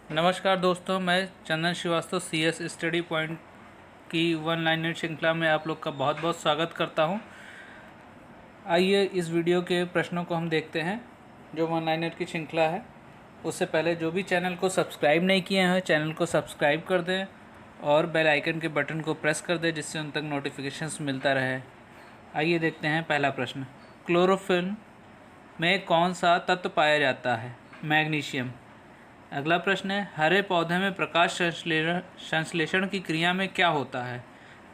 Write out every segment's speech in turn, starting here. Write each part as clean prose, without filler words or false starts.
नमस्कार दोस्तों, मैं चंदन श्रीवास्तव CS स्टडी पॉइंट की वन लाइनर श्रृंखला में आप लोग का बहुत बहुत स्वागत करता हूं। आइए इस वीडियो के प्रश्नों को हम देखते हैं जो वन लाइनर की श्रृंखला है। उससे पहले जो भी चैनल को सब्सक्राइब नहीं किए हैं चैनल को सब्सक्राइब कर दें और बेल आइकन के बटन को प्रेस कर दें जिससे उन तक नोटिफिकेशंस मिलता रहे। आइए देखते हैं पहला प्रश्न। क्लोरोफिल में कौन सा तत्व पाया जाता है? मैग्नीशियम। अगला प्रश्न है, हरे पौधे में प्रकाश संश्लेषण की क्रिया में क्या होता है?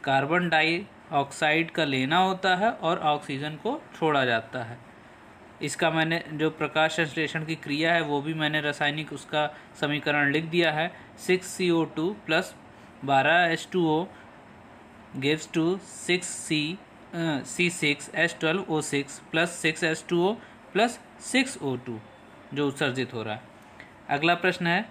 कार्बन डाइऑक्साइड का लेना होता है और ऑक्सीजन को छोड़ा जाता है। इसका मैंने जो प्रकाश संश्लेषण की क्रिया है वो भी मैंने रासायनिक उसका समीकरण लिख दिया है। 6CO2 plus 12H2O gives to 6C6H12O6 plus 6H2O plus 6O2 जो उत्सर्जित हो रहा है। अगला प्रश्न है,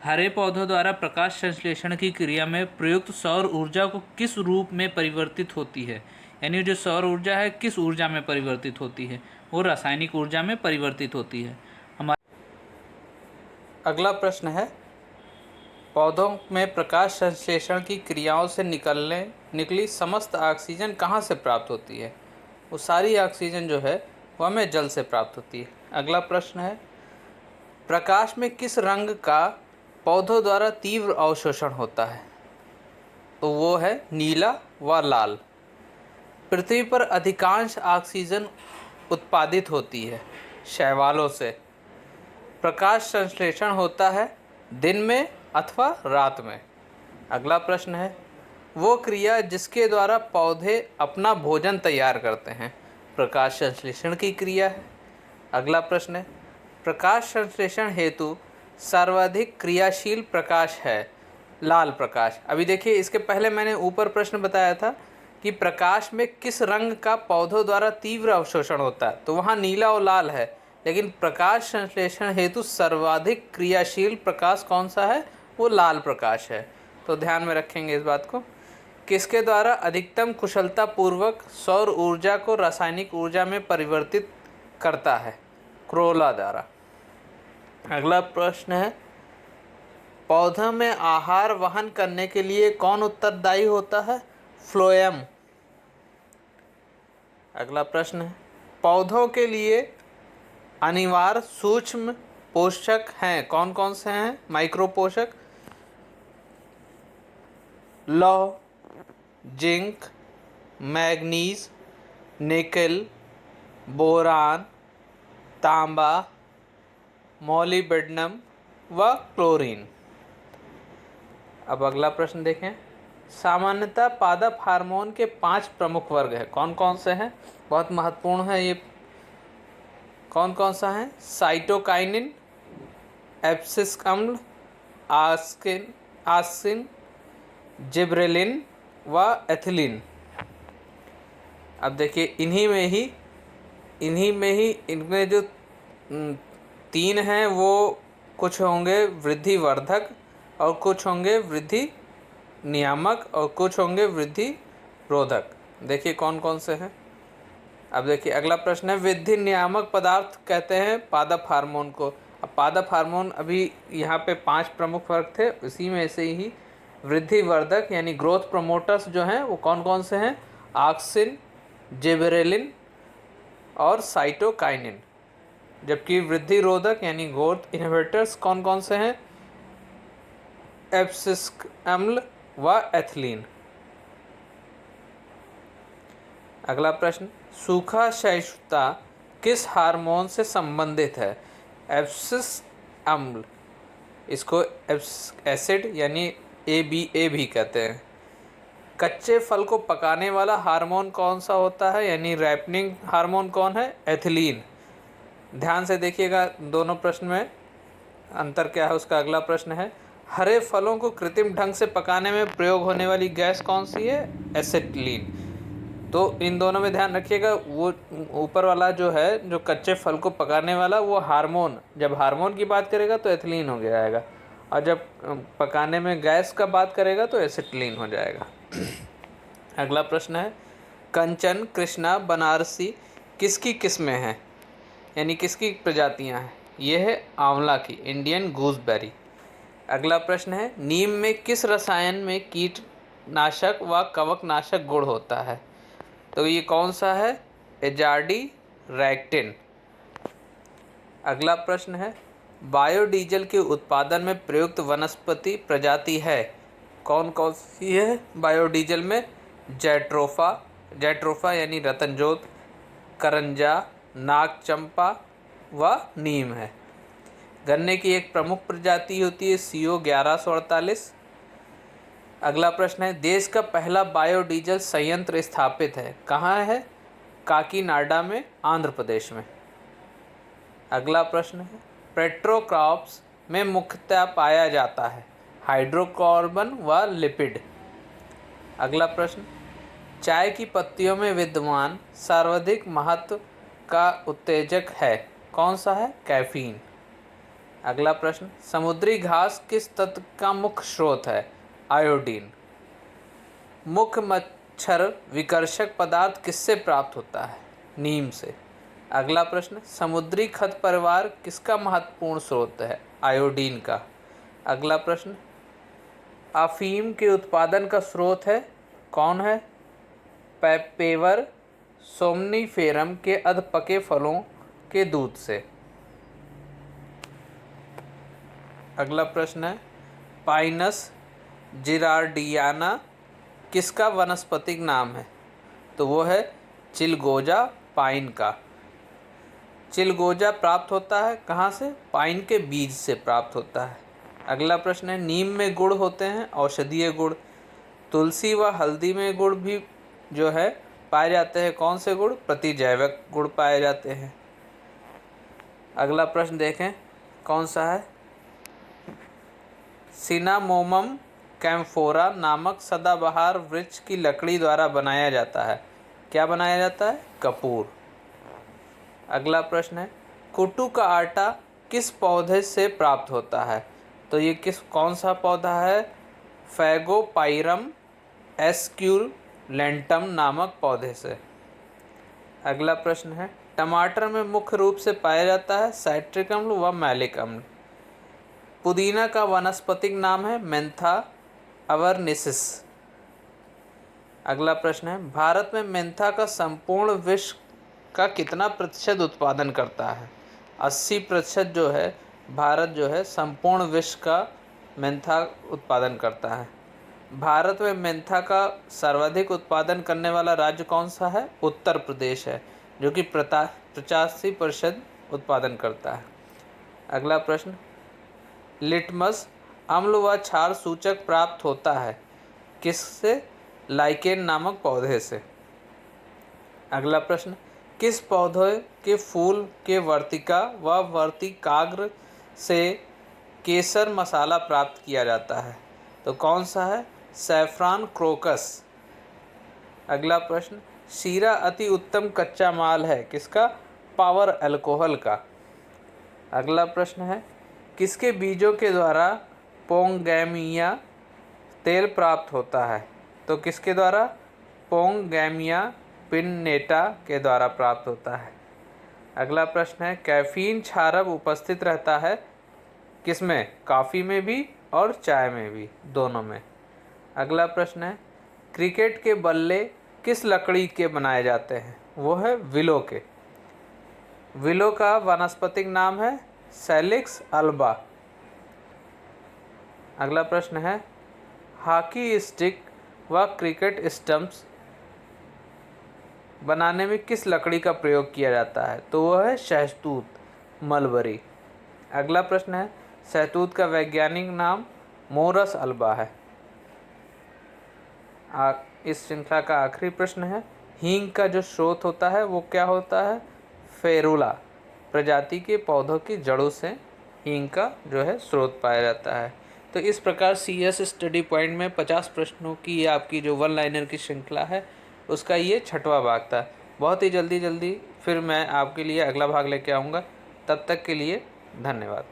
हरे पौधों द्वारा प्रकाश संश्लेषण की क्रिया में प्रयुक्त सौर ऊर्जा को किस रूप में परिवर्तित होती है? यानी जो सौर ऊर्जा है किस ऊर्जा में परिवर्तित होती है? वो रासायनिक ऊर्जा में परिवर्तित होती है। अगला प्रश्न है, पौधों में प्रकाश संश्लेषण की क्रियाओं से निकली समस्त ऑक्सीजन कहाँ से प्राप्त होती है? वो सारी ऑक्सीजन जो है वह हमें जल से प्राप्त होती है। अगला प्रश्न है, प्रकाश में किस रंग का पौधों द्वारा तीव्र अवशोषण होता है? तो वो है नीला व लाल। पृथ्वी पर अधिकांश ऑक्सीजन उत्पादित होती है शैवालों से। प्रकाश संश्लेषण होता है दिन में अथवा रात में। अगला प्रश्न है, वो क्रिया जिसके द्वारा पौधे अपना भोजन तैयार करते हैं प्रकाश संश्लेषण की क्रिया है। अगला प्रश्न है, प्रकाश संश्लेषण हेतु सर्वाधिक क्रियाशील प्रकाश है लाल प्रकाश। अभी देखिए इसके पहले मैंने ऊपर प्रश्न बताया था कि प्रकाश में किस रंग का पौधों द्वारा तीव्र अवशोषण होता है, तो वहाँ नीला और लाल है, लेकिन प्रकाश संश्लेषण हेतु सर्वाधिक क्रियाशील प्रकाश कौन सा है? वो लाल प्रकाश है। तो ध्यान में रखेंगे इस बात को। किसके द्वारा अधिकतम कुशलता पूर्वक सौर ऊर्जा को रासायनिक ऊर्जा में परिवर्तित करता है? क्रोला द्वारा। अगला प्रश्न है, पौधा में आहार वहन करने के लिए कौन उत्तरदायी होता है? फ्लोएम। अगला प्रश्न है, पौधों के लिए अनिवार्य सूक्ष्म पोषक हैं कौन कौन से हैं? माइक्रो पोषक। लौह, जिंक, मैग्नीज, निकेल, बोरान, तांबा, मोलिब्डेनम व क्लोरीन। अब अगला प्रश्न देखें, सामान्यतः पादप हार्मोन के 5 प्रमुख वर्ग हैं कौन कौन से हैं? बहुत महत्वपूर्ण है ये। कौन कौन सा है? साइटोकाइनिन, एब्सिसिक अम्ल, आस्किन, जिब्रेलिन व एथिलीन। अब देखिए इन्हीं में ही इनमें जो 3 हैं वो कुछ होंगे वृद्धि वर्धक और कुछ होंगे वृद्धि नियामक और कुछ होंगे वृद्धि रोधक। देखिए कौन कौन से हैं। अब देखिए अगला प्रश्न है, वृद्धि नियामक पदार्थ कहते हैं पादप हार्मोन को। अब पादप हार्मोन अभी यहाँ पे 5 प्रमुख वर्ग थे, उसी में से ही वृद्धि वर्धक यानी ग्रोथ प्रमोटर्स जो हैं वो कौन कौन से हैं? ऑक्सिन, जिबरेलिन और साइटोकाइनिन। जबकि वृद्धि रोधक यानी ग्रोथ इनहिबिटर्स कौन कौन से हैं? एब्सिसिक अम्ल व एथिलीन। अगला प्रश्न, सूखा सहिष्णुता किस हार्मोन से संबंधित है? एब्सिसिक अम्ल, इसको एसिड यानी ABA भी कहते हैं। कच्चे फल को पकाने वाला हार्मोन कौन सा होता है? यानी रैपनिंग हार्मोन कौन है? एथिलीन। ध्यान से देखिएगा दोनों प्रश्न में अंतर क्या है उसका। अगला प्रश्न है, हरे फलों को कृत्रिम ढंग से पकाने में प्रयोग होने वाली गैस कौन सी है? एसिटिलीन। तो इन दोनों में ध्यान रखिएगा, वो ऊपर वाला जो है जो कच्चे फल को पकाने वाला वो हार्मोन, जब हार्मोन की बात करेगा तो एथिलीन हो जाएगा, और जब पकाने में गैस का बात करेगा तो एसिटिलीन हो जाएगा। अगला प्रश्न है, कंचन, कृष्णा, बनारसी किसकी किस्में हैं? यानी किसकी प्रजातियां हैं? ये है आंवला की, इंडियन गूसबेरी। अगला प्रश्न है, नीम में किस रसायन में कीटनाशक व कवकनाशक गुण होता है? तो ये कौन सा है? एजार्डी-रैक्टिन। अगला प्रश्न है, बायोडीजल के उत्पादन में प्रयुक्त वनस्पति प्रजाति है? कौन कौन सी है बायोडीजल में? जैट्रोफा यानी रतनजोत, करंजा, नागचंपा व नीम है। गन्ने की एक प्रमुख प्रजाति होती है CO 1148। अगला प्रश्न है, देश का पहला बायोडीजल संयंत्र स्थापित है? कहाँ है? काकीनाडा में, आंध्र प्रदेश में। अगला प्रश्न है, पेट्रोक्रॉप्स में मुख्यतः पाया जाता है हाइड्रोकार्बन व लिपिड। अगला प्रश्न, चाय की पत्तियों में विद्यमान सर्वाधिक महत्व का उत्तेजक है? कौन सा है? कैफीन। अगला प्रश्न, समुद्री घास किस तत्व का मुख्य स्रोत है? आयोडीन। मुख्य मच्छर विकर्षक पदार्थ किससे प्राप्त होता है? नीम से। अगला प्रश्न, समुद्री खद परिवार किसका महत्वपूर्ण स्रोत है? आयोडीन का। अगला प्रश्न, अफीम के उत्पादन का स्रोत है? कौन है? पेपर सोमनीफेरम के अधपके फलों के दूध से। अगला प्रश्न है, पाइनस जिरार्डियाना किसका वानस्पतिक नाम है? तो वो है चिलगोजा पाइन का। चिलगोजा प्राप्त होता है कहाँ से? पाइन के बीज से प्राप्त होता है। अगला प्रश्न है, नीम में गुण होते हैं औषधीय गुण, तुलसी व हल्दी में गुण भी जो है पाए जाते हैं। कौन से गुण? प्रतिजैविक गुण पाए जाते हैं। अगला प्रश्न देखें कौन सा है, सिनामोमम कैम्फोरा नामक सदाबहार वृक्ष की लकड़ी द्वारा बनाया जाता है। क्या बनाया जाता है? कपूर। अगला प्रश्न है, कुट्टू का आटा किस पौधे से प्राप्त होता है? तो ये कौन सा पौधा है? फैगोपाइरम एस्क्यूलेंटम नामक पौधे से। अगला प्रश्न है, टमाटर में मुख्य रूप से पाया जाता है साइट्रिक अम्ल व मैलिक अम्ल। पुदीना का वानस्पतिक नाम है मेंथा अवर्निसिस। अगला प्रश्न है, भारत में मेंथा का संपूर्ण विश्व का कितना प्रतिशत उत्पादन करता है? 80% जो है भारत जो है संपूर्ण विश्व का मेंथा उत्पादन करता है। भारत में मेंथा का सर्वाधिक उत्पादन करने वाला राज्य कौन सा है? उत्तर प्रदेश है, जो कि 85% उत्पादन करता है। अगला प्रश्न, लिटमस अम्ल व क्षार सूचक प्राप्त होता है किससे? लाइकेन नामक पौधे से। अगला प्रश्न, किस पौधे के फूल के वर्तिका व वर्तिकाग्र से केसर मसाला प्राप्त किया जाता है? तो कौन सा है? Saffron crocus. अगला प्रश्न, शीरा अति उत्तम कच्चा माल है किसका? पावर अल्कोहल का। अगला प्रश्न है, किसके बीजों के द्वारा पोंगैमिया तेल प्राप्त होता है? तो किसके द्वारा? पोंगैमिया पिन्नेटा के द्वारा प्राप्त होता है। अगला प्रश्न है, कैफीन क्षारक उपस्थित रहता है किसमें? कॉफ़ी में भी और चाय में भी, दोनों में। अगला प्रश्न है, क्रिकेट के बल्ले किस लकड़ी के बनाए जाते हैं? वो है विलो के। विलो का वानस्पतिक नाम है सैलिक्स अल्बा। अगला प्रश्न है, हॉकी स्टिक व क्रिकेट स्टंप्स बनाने में किस लकड़ी का प्रयोग किया जाता है? तो वह है शहतूत, मलबरी। अगला प्रश्न है, शहतूत का वैज्ञानिक नाम मोरस अल्बा है। इस श्रृंखला का आखिरी प्रश्न है, हींग का जो स्रोत होता है वो क्या होता है? फेरुला प्रजाति के पौधों की जड़ों से हींग का जो है स्रोत पाया जाता है। तो इस प्रकार CS स्टडी पॉइंट में 50 प्रश्नों की आपकी जो वन लाइनर की श्रृंखला है उसका ये 6वां भाग था। बहुत ही जल्दी फिर मैं आपके लिए अगला भाग लेके आऊँगा। तब तक के लिए धन्यवाद।